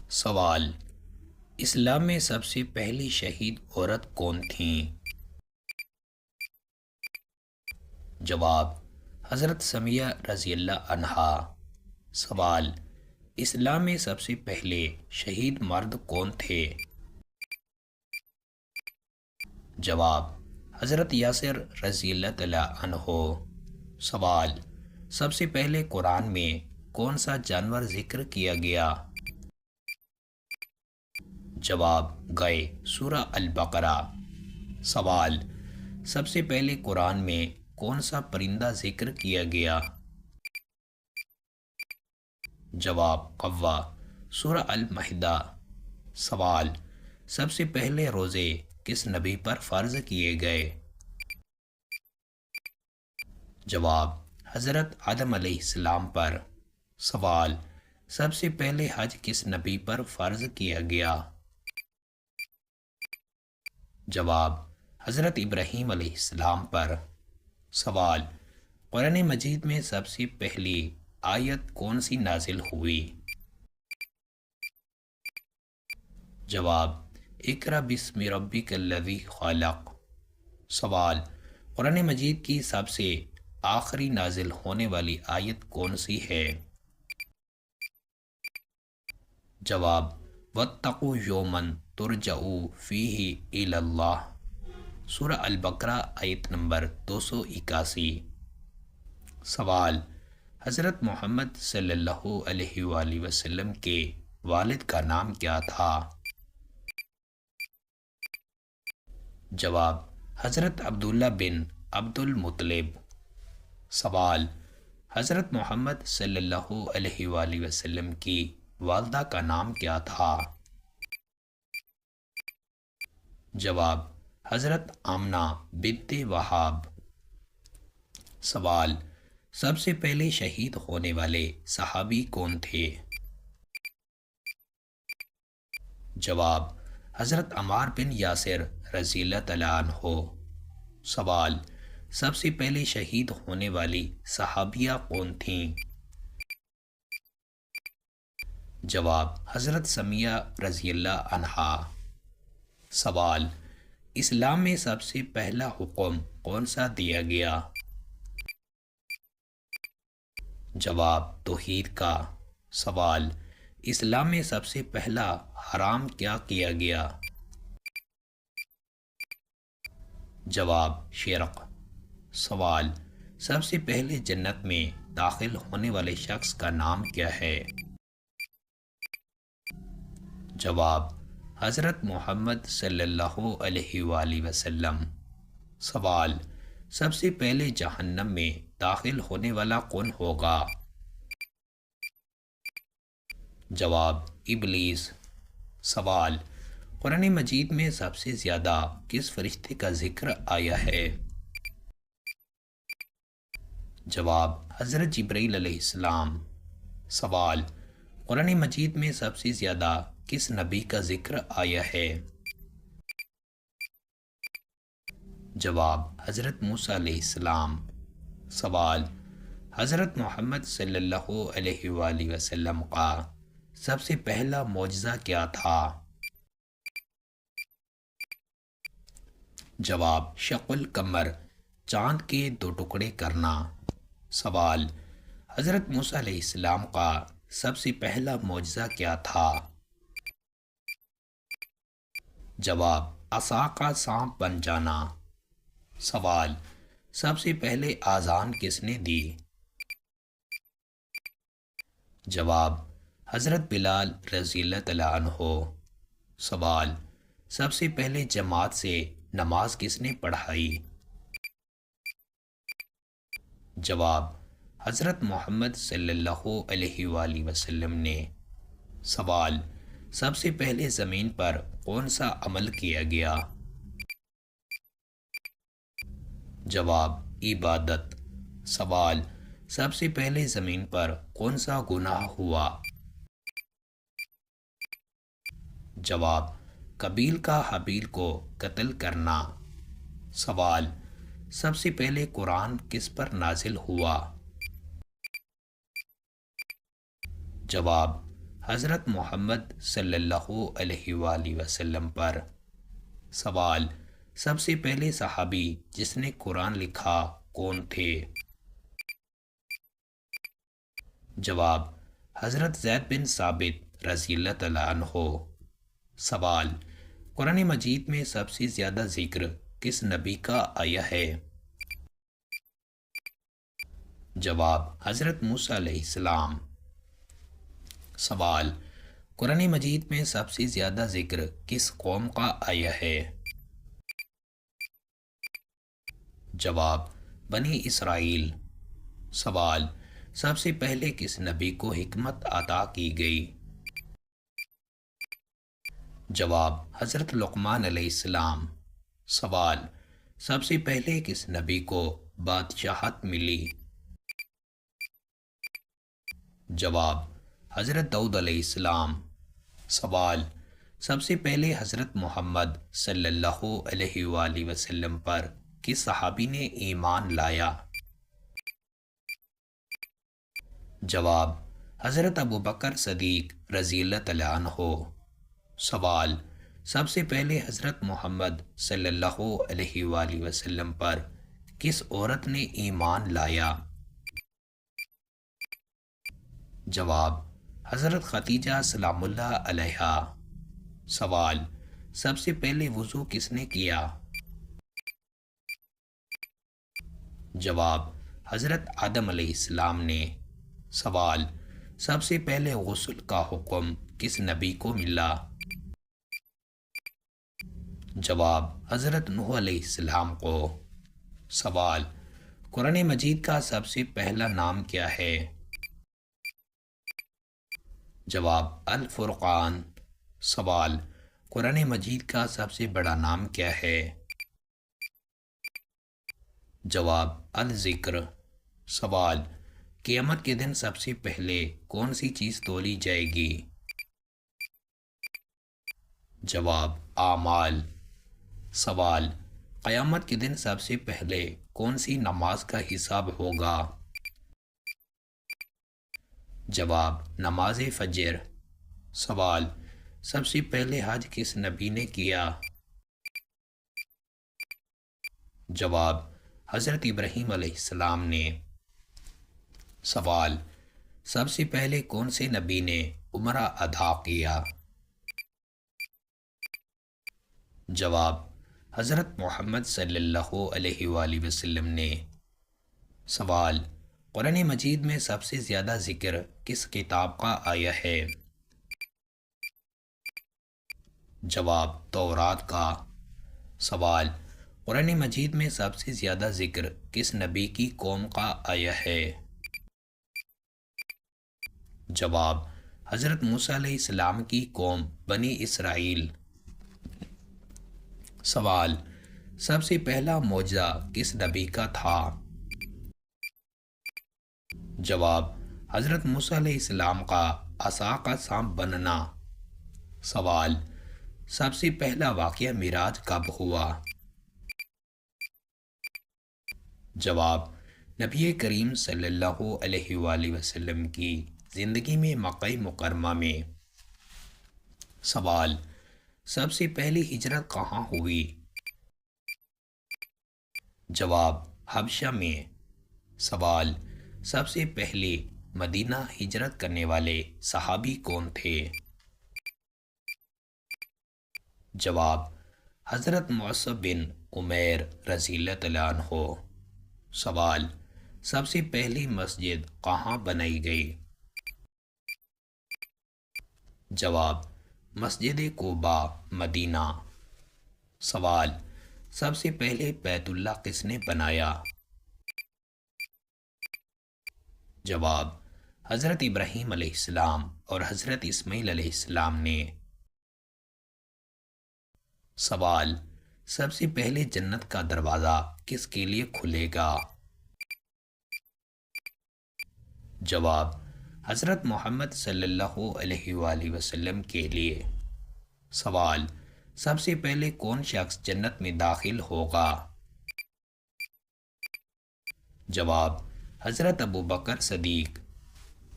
سوال: اسلام میں سب سے پہلی شہید عورت کون تھیں؟ جواب: حضرت سمیہ رضی اللہ عنہا۔ سوال: اسلام میں سب سے پہلے شہید مرد کون تھے؟ جواب: حضرت یاسر رضی اللہ تعالی عنہ۔ سوال: سب سے پہلے قرآن میں کون سا جانور ذکر کیا گیا؟ جواب: گائے، سورہ البقرہ۔ سوال: سب سے پہلے قرآن میں کون سا پرندہ ذکر کیا گیا؟ جواب: قوا، سورہ المائدہ۔ سوال: سب سے پہلے روزے کس نبی پر فرض کیے گئے؟ جواب: حضرت آدم علیہ السلام پر۔ سوال: سب سے پہلے حج کس نبی پر فرض کیا گیا؟ جواب: حضرت ابراہیم علیہ السلام پر۔ سوال: قرآن مجید میں سب سے پہلی آیت کون سی نازل ہوئی؟ جواب: اقرأ بسم ربک الذی خلق۔ سوال: قرآن مجید کی سب سے آخری نازل ہونے والی آیت کون سی ہے؟ جواب: واتقوا یوما ترجعون فیہ الی اللہ، سورہ البقرہ آیت نمبر 281۔ سوال: حضرت محمد صلی اللہ علیہ وآلہ وسلم کے والد کا نام کیا تھا؟ جواب: حضرت عبداللہ بن عبد المطلب۔ سوال: حضرت محمد صلی اللہ علیہ وآلہ وسلم کی والدہ کا نام کیا تھا؟ جواب: حضرت آمنہ بنت وہاب۔ سوال: سب سے پہلے شہید ہونے والے صحابی کون تھے؟ جواب: حضرت عمار بن یاسر رضی اللہ تعالیٰ عنہ۔ سوال: سب سے پہلے شہید ہونے والی صحابیہ کون تھیں؟ جواب: حضرت سمیہ رضی اللہ عنہا۔ سوال: اسلام میں سب سے پہلا حکم کون سا دیا گیا؟ جواب: توحید کا۔ سوال: اسلام میں سب سے پہلا حرام کیا کیا گیا؟ جواب: شرک۔ سوال: سب سے پہلے جنت میں داخل ہونے والے شخص کا نام کیا ہے؟ جواب: حضرت محمد صلی اللہ علیہ وآلہ وسلم۔ سوال: سب سے پہلے جہنم میں داخل ہونے والا کون ہوگا؟ جواب: ابلیس۔ سوال: قرآن مجید میں سب سے زیادہ کس فرشتے کا ذکر آیا ہے؟ جواب: حضرت جبرائیل علیہ السلام۔ سوال: قرآن مجید میں سب سے زیادہ کس نبی کا ذکر آیا ہے؟ جواب: حضرت موسیٰ علیہ السلام۔ سوال: حضرت محمد صلی اللہ علیہ وآلہ وسلم کا سب سے پہلا معجزہ کیا تھا؟ جواب: شق القمر، چاند کے دو ٹکڑے کرنا۔ سوال: حضرت موسیٰ علیہ السلام کا سب سے پہلا معجزہ کیا تھا؟ جواب: عصا کا سانپ بن جانا۔ سوال: سب سے پہلے اذان کس نے دی؟ جواب: حضرت بلال رضی اللہ تعالیٰ عنہ۔ سوال: سب سے پہلے جماعت سے نماز کس نے پڑھائی؟ جواب: حضرت محمد صلی اللہ علیہ وآلہ وسلم نے۔ سوال: سب سے پہلے زمین پر کون سا عمل کیا گیا؟ جواب: عبادت۔ سوال: سب سے پہلے زمین پر کون سا گناہ ہوا؟ جواب: قابیل کا حابیل کو قتل کرنا۔ سوال: سب سے پہلے قرآن کس پر نازل ہوا؟ جواب: حضرت محمد صلی اللہ علیہ وآلہ وسلم پر۔ سوال، سب سے پہلے صحابی جس نے قرآن لکھا کون تھے؟ جواب، حضرت زید بن ثابت رضی اللہ تعالیٰ عنہ۔ سوال، قرآن مجید میں سب سے زیادہ ذکر کس نبی کا آیا ہے؟ جواب، حضرت موسیٰ علیہ السلام۔ سوال، قرآن مجید میں سب سے زیادہ ذکر کس قوم کا آیا ہے؟ جواب، بنی اسرائیل۔ سوال، سب سے پہلے کس نبی کو حکمت عطا کی گئی؟ جواب، حضرت لقمان علیہ السلام۔ سوال، سب سے پہلے کس نبی کو بادشاہت ملی؟ جواب، حضرت داؤد علیہ السلام۔ سوال، سب سے پہلے حضرت محمد صلی اللہ علیہ وآلہ وسلم پر کس صحابی نے ایمان لایا؟ جواب، حضرت ابوبکر صدیق رضی اللہ تعالیٰ عنہ۔ سوال، سب سے پہلے حضرت محمد صلی اللہ علیہ وآلہ وسلم پر کس عورت نے ایمان لایا؟ جواب، حضرت خدیجہ سلام اللہ علیہا۔ سوال، سب سے پہلے وضو کس نے کیا؟ جواب، حضرت آدم علیہ السلام نے۔ سوال، سب سے پہلے غسل کا حکم کس نبی کو ملا؟ جواب، حضرت نوح علیہ السلام کو۔ سوال، قرآن مجید کا سب سے پہلا نام کیا ہے؟ جواب، الفرقان۔ سوال، قرآن مجید کا سب سے بڑا نام کیا ہے؟ جواب، الذکر۔ سوال، قیامت کے دن سب سے پہلے کون سی چیز تولی جائے گی؟ جواب، اعمال۔ سوال، قیامت کے دن سب سے پہلے کون سی نماز کا حساب ہوگا؟ جواب، نماز فجر۔ سوال، سب سے پہلے حج کس نبی نے کیا؟ جواب، حضرت ابراہیم علیہ السلام نے۔ سوال، سب سے پہلے کون سے نبی نے عمرہ ادا کیا؟ جواب، حضرت محمد صلی اللہ علیہ وآلہ وسلم نے۔ سوال، قرآن مجید میں سب سے زیادہ ذکر کس کتاب کا آیا ہے؟ جواب، تورات کا۔ سوال، قرآن مجید میں سب سے زیادہ ذکر کس نبی کی قوم کا آیا ہے؟ جواب، حضرت موسیٰ علیہ السلام کی قوم بنی اسرائیل۔ سوال، سب سے پہلا معجزہ کس نبی کا تھا؟ جواب، حضرت موسیٰ علیہ السلام کا عصا کا سانپ بننا۔ سوال، سب سے پہلا واقعہ معراج کب ہوا؟ جواب، نبی کریم صلی اللہ علیہ وآلہ وسلم کی زندگی میں مکہ مکرمہ میں۔ سوال، سب سے پہلی ہجرت کہاں ہوئی؟ جواب، حبشہ میں۔ سوال، سب سے پہلے مدینہ ہجرت کرنے والے صحابی کون تھے؟ جواب، حضرت مصعب بن عمیر رضی اللہ تعالیٰ عنہ۔ سوال، سب سے پہلی مسجد کہاں بنائی گئی؟ جواب، مسجد قباء، مدینہ۔ سوال، سب سے پہلے بیت اللہ کس نے بنایا؟ جواب، حضرت ابراہیم علیہ السلام اور حضرت اسماعیل علیہ السلام نے۔ سوال، سب سے پہلے جنت کا دروازہ کس کے لیے کھلے گا؟ جواب، حضرت محمد صلی اللہ علیہ وآلہ وسلم کے لیے۔ سوال، سب سے پہلے کون شخص جنت میں داخل ہوگا؟ جواب، حضرت ابوبکر صدیق۔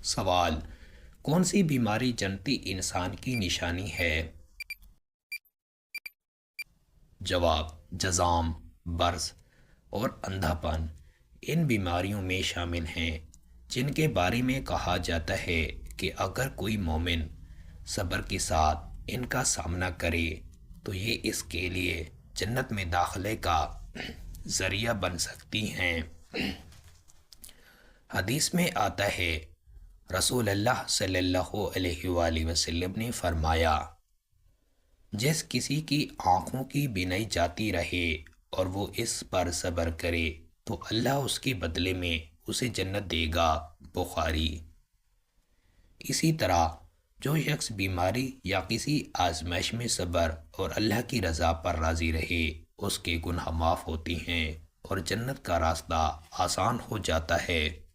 سوال، کون سی بیماری جنتی انسان کی نشانی ہے؟ جواب: جزام، برس اور اندھا پن ان بیماریوں میں شامل ہیں جن کے بارے میں کہا جاتا ہے کہ اگر کوئی مومن صبر کے ساتھ ان کا سامنا کرے تو یہ اس کے لیے جنت میں داخلے کا ذریعہ بن سکتی ہیں۔ حدیث میں آتا ہے، رسول اللہ صلی اللہ علیہ وآلہ وسلم نے فرمایا، جس کسی کی آنکھوں کی بینائی جاتی رہے اور وہ اس پر صبر کرے تو اللہ اس کے بدلے میں اسے جنت دے گا۔ بخاری۔ اسی طرح جو شخص بیماری یا کسی آزمائش میں صبر اور اللہ کی رضا پر راضی رہے اس کے گناہ معاف ہوتی ہیں اور جنت کا راستہ آسان ہو جاتا ہے۔